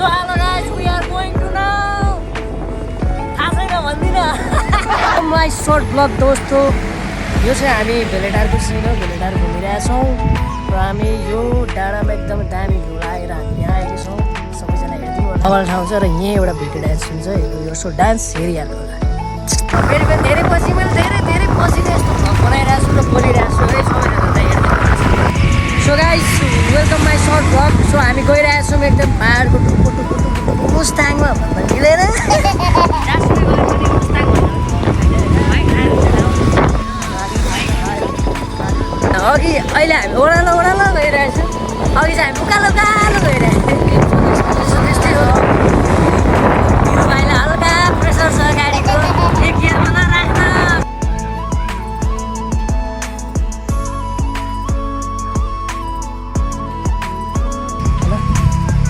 So hello guys, we are going to now. थाहा छैन भन्दिनँ। My short vlog दोस्तों, यो चाहिँ हामी भेलेटारको सिन हो। भेलेटार घुमिरहेछौँ र हामी यो डाँडामा एकदम दामी भ्यू लागेर हामी यहाँ आएका छौँ। सबैजना हेरिदिनु होला। रमाइलो ठाउँ छ र यहीँ एउटा भिडियो डान्स हुन्छ। यो सो डान्स हेरिहाल्नु होला। फेरि पनि धेरै पछि मैले धेरै पछि नै यस्तो भ्लग बनाइरहेको छु र बोलिरहेको छु है। सबैजना हेरिदिनु। So guys, welcome my short vlog. सो हामी गइरहेछौँ एकदम पाहाडको टुप्पो मुस्ताङमा भन्दा मिलेर अघि अहिले हामी ओह्रालो गइरहेछौँ। अघि चाहिँ हामी उकालो गइरहेछौँ। त्यस्तै हो। भाइलाई हल्का प्रेसर छ गाडीको। एक गियरमा नराख्न।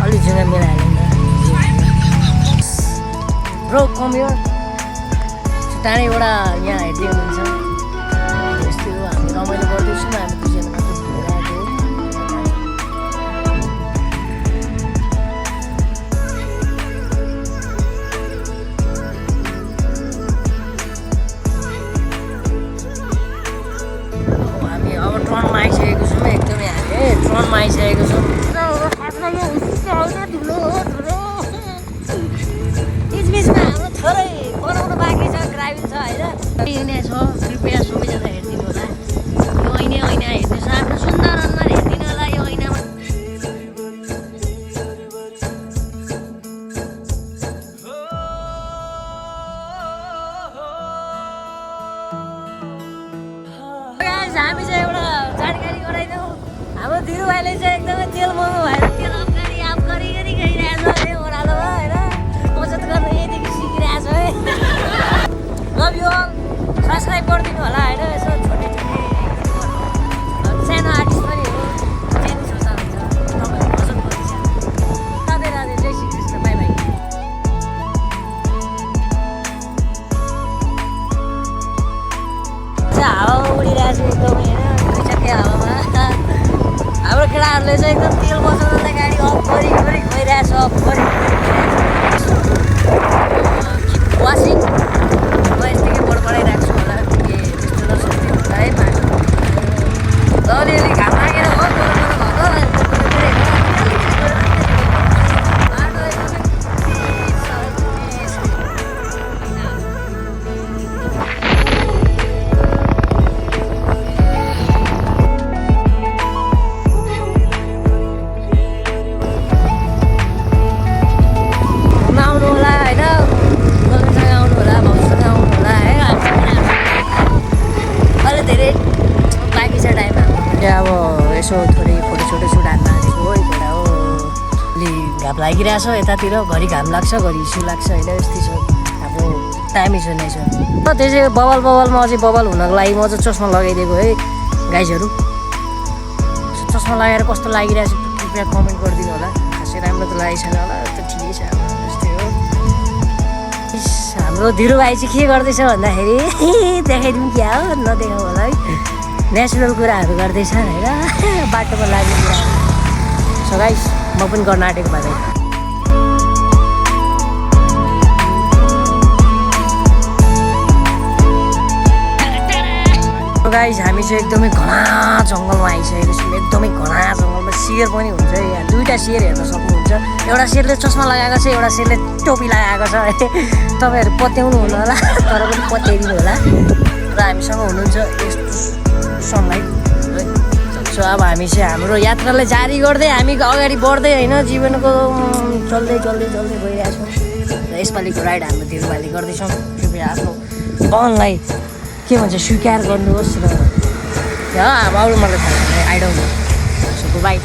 अलि जग्गा मिलाइहाल्यो नि त। Bro come here. टाढैबाट यहाँ हेर्दै हुनुहुन्छ। यस्तै हो, हामी रमाइलो गर्दैछौँ। हामी दुईजना मात्र घुमेर आएको हो। हामी अब ट्रनमा आइसकेको छौँ। एकदमै हामी ट्रनमा आइसकेको छौँ। बिचबिचमा हाम्रो थोरै बनाउनु बाँकी छ, ड्राइभिङ छ होइन। यहाँ छ, कृपया सबैजना हेरिदिनु होला। यो ऐना हेर्नु छ, आफ्नो सुन्दर अनुहार हेरिदिनु होला यो ऐनामा। हामी चाहिँ एउटा जानकारी गराइदिउँ। हाम्रो धिरु भाइले चाहिँ एकदमै तेल मोमो भएर तेल अफ गरी गइरहेछ है ओह्रालोमा होइन। मजत गर्नु यहीँदेखि सिकिरहेछ है। Love you all. सब्सक्राइब गरिदिनु होला होइन। यसो छोटे सानो आर्टिस्ट पनि हो। जे नि सोच्दा हुन्छ। तपाईँहरू मजत गर्दैछ। राधे राधे, जय श्री कृष्ण, बाई बाई। हावा उडिरहेको छ एकदमै होइन। दुई चक्के हावामा हाम्रो केटाहरूले चाहिँ एकदम तेल बचाउनलाई गाडी अफ गरी गइरहेछ। वासिङ म यस्तै बढाइरहेको छु होला। के त्यस्तो नसोच्ने होला है। पानी अलिअलि घाम लागेर हो थोरै फोटो सुट हान्न आएको हो। एउटा हो अलि घाम लागिरहेछ यतातिर। घरि घाम लाग्छ, घरि इस्यु लाग्छ होइन। यस्तै छ हाम्रो टाइमै छ नै छ। त्यसै बबलमा अझै बबल हुनको लागि म चाहिँ चस्मा लगाइदिएको है गाइजहरू। चस्मा लगाएर कस्तो लागिरहेछ कृपया कमेन्ट गरिदिनु होला। खासै राम्रो त लागेको छैन होला, त ठिकै छ। यस्तै हो। हाम्रो धिरु भाइ चाहिँ के गर्दैछ भन्दाखेरि देखाइदिउँ क्या हो, नदेखाउँ होला है। नेचुरल कुराहरू गर्दैछ होइन। बाटोमा लाग्ने कुरा। सो गाइस, म पनि गर्न आँटेको भए गाइस, हामी चाहिँ एकदमै घना जङ्गलमा आइसकेको छौँ। एकदमै घना जङ्गलमा सियर पनि हुन्छ। यहाँ दुईवटा सियर हेर्न सक्नुहुन्छ। एउटा सियरले चस्मा लगाएको छ, एउटा सियरले टोपी लगाएको छ है। तपाईँहरू पत्याउनु हुनु होला, तर पनि पत्याइदिनु होला। र हामीसँग हुनुहुन्छ यस्तो सनलाइट है। सो अब हामी चाहिँ हाम्रो यात्रालाई जारी गर्दै हामी अगाडि बढ्दै होइन। जीवनको चल्दै गइरहेछौँ। र यसपालिको राइड हाम्रो धिरुभाइले गर्दैछौँ। कृपया आफ्नो मनलाई के भन्छ स्वीकार गर्नुहोस्। र अब अरू मलाई थाहा छैन, I don't know. So by.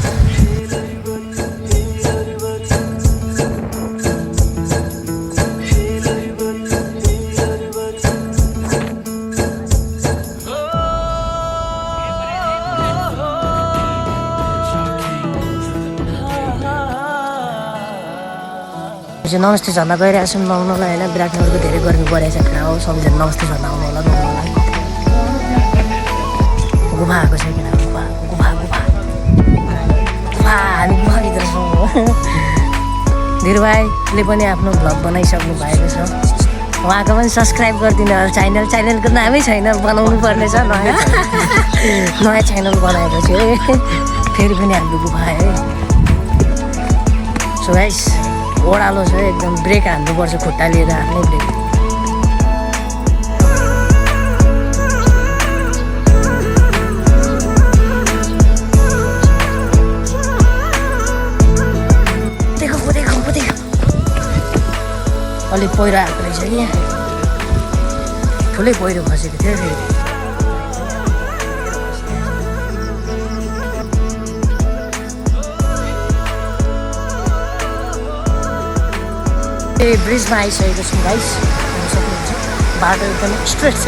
नमस्ते झन्डा गइरहेको छौँ नुहाउनलाई होइन। विराटनगरको धेरै गर्मी बढेको छ हो। सबैजना नमस्ते झन्डा आउनु होला नुहाउनलाई। गुफा आएको छ किन? गुफा हामी गुफाभित्र छौँ। धीरुभाइले पनि आफ्नो भ्लग बनाइसक्नु भएको छ। उहाँको पनि सब्सक्राइब गरिदिनु होला च्यानलको नामै छैन, बनाउनु पर्ने छ नयाँ नयाँ च्यानल बनाएपछि फेरि पनि हाम्रो गुफा है। सो गाइस ओह्रालो छ एकदम, ब्रेक हान्नुपर्छ खुट्टा लिएर आफ्नै ब्रेक। अलिक पहिरो आएको रहेछ कि यहाँ, ठुलै पहिरो खसेको थियो फेरि। ए ब्रिजमा आइसकेको छौँ गाइस, सक्नुहुन्छ बाटो एकदम स्ट्रेट छ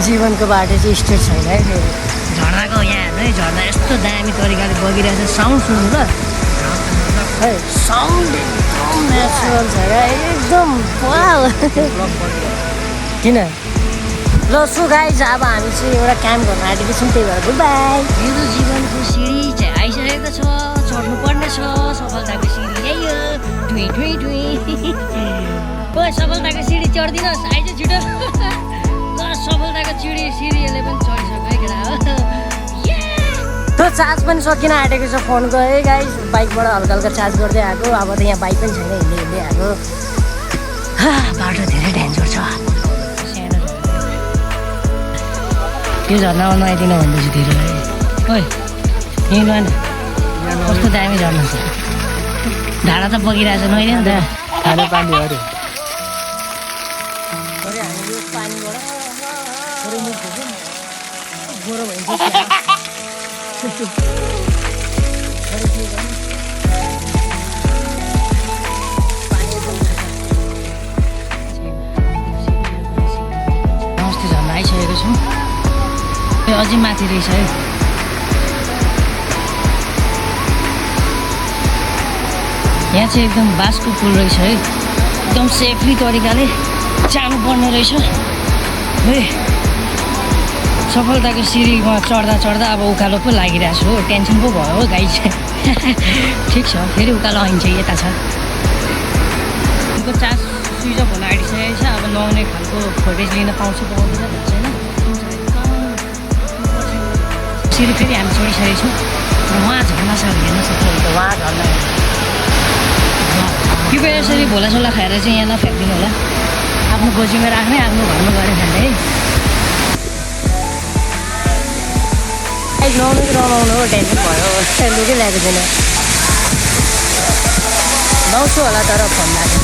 जीवनको बाटो चाहिँ स्ट्रेट छैन है। फेरि झर्नाको यहाँ हेर्नु है, झर्ना यस्तो दामी तरिकाले बगिरहेको छ, साउन्ड सुन्नु ल है, साउन्ड एकदम नेचुरल छ क्या एकदम। किन ल सो गाइज अब हामी चाहिँ एउटा काम गर्न आँटेको छौँ, त्यही भएर गुड बाई। मेरो जीवनको सिँढी चाहिँ आइसकेको छ, चढ्नु पर्ने छ सफलताको सिँढी यही हो, टुई टुई टुई ओ सफलताको सिँढी चढ्दिनुहोस् आइज छिटो ल सफलताको सिँढीहरूले पनि चढिसक्यो है केटा हो। त्यो चार्ज पनि सकिन आँटेको छ फोनको है गाइस, बाइकबाट हल्का हल्का चार्ज गर्दै आएको। अब त यहाँ बाइक पनि छैन, हिँड्दै आएको। बाटो धेरै डेन्जर छ, सानो त्यो झर्नामा नआइदिन भन्दैछु धेरै है। ओइ यहीँ न कस्तो दामी झर्ना छ, धारा त बगिरहेको छ, नआइदिनु त खाना पानीहरू। गोरो भइन्छ अस्ति झन् आइसकेको छौँ, यो अझै माथि रहेछ है। यहाँ चाहिँ एकदम बाँसको पुल रहेछ है, एकदम सेफली तरिकाले जानुपर्ने रहेछ है। सफलताको सिँढीमा चढ्दा चढ्दा अब उकालो पो लागिरहेको छु हो, टेन्सन पो भयो हो गाई चाहिँ ठिक छ, फेरि उकालो आइन्छ यता छ। यसको चार्ज स्विच अफ हुन आँटिसकेको छ, अब नआउने खालको फुटेज लिन पाउँछु पाउँदैन थाहा छैन। सिँढी फेरि हामी चढिसकेको छौँ, उहाँ झर्ना छ हेर्न सक्नुहुन्छ, उहाँ झर्ना कृपया यसरी भोलासोला खाएर चाहिँ यहाँ नफ्याँकिदिनु होला, आफ्नो गोजीमा राख्ने, आफ्नो घरमा गएर खाने है। नआउनु कि नआउनु हो, टेन्सन भयो, लुकै ल्याएको छैन, लाउँछु होला तर फोन लाग्यो।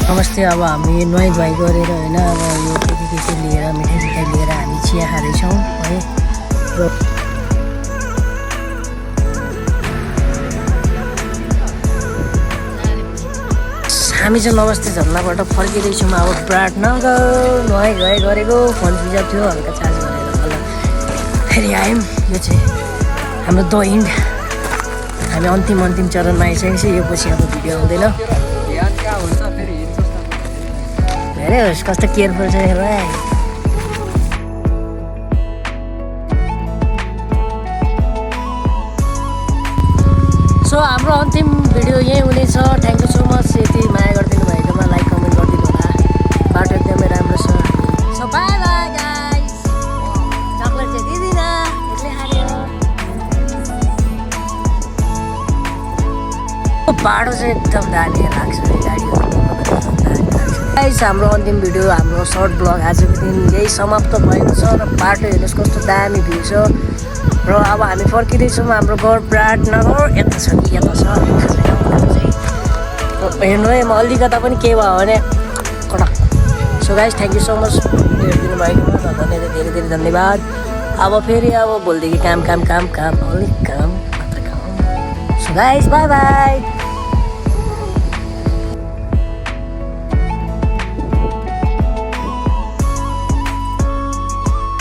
नमस्ते, अब हामी नुहाइ धुवाइ गरेर होइन, अब यो के लिएर मिठाई सिठाई लिएर हामी चिया खाँदैछौँ है। र हामी चाहिँ नमस्ते झर्नाबाट फर्किँदैछौँ। अब विराटनगर नुहाइ धुवाइ गरेको, फोन स्विच अफ थियो, हल्का चार्ज गरेर बल्ल फेरि आयौँ। यो चाहिँ हाम्रो द इन्ड, हामी अन्तिम चरणमा आइसकेको छ। यो पछि अब भिडियो आउँदैन, हेरे होस् कस्तो केयरफुल छ भाइ। सो हाम्रो अन्तिम भिडियो यहीँ हुनेछ। थ्याङ्क यू सो मच, यति माया गरिदिनु भएकोमा लाइक कमेन्ट गरिदिनु होला। बाटो एकदमै राम्रो छ। So by by guys, chocolate चाहिँ दिँदिनँ, यसले खायो। बाटो चाहिँ एकदम दामी लाग्छ गाडीहरू गाइस। हाम्रो अन्तिम भिडियो, हाम्रो सर्ट ब्लग आजको दिन यही समाप्त भएको छ। र बाटो हेर्नुहोस् कस्तो दामी भ्यू छ। र अब हामी फर्किँदैछौँ, हाम्रो घर विराटनगर यता छ कि यता छ हेर्नु है। म अलिकता पनि के भयो भने कडक। So guys thank you so much video हेरिदिनु भएकोमा, धेरै धेरै धेरै धन्यवाद। अब फेरि अब भोलिदेखि काम अलिक काम मात्र काम। So guys by by.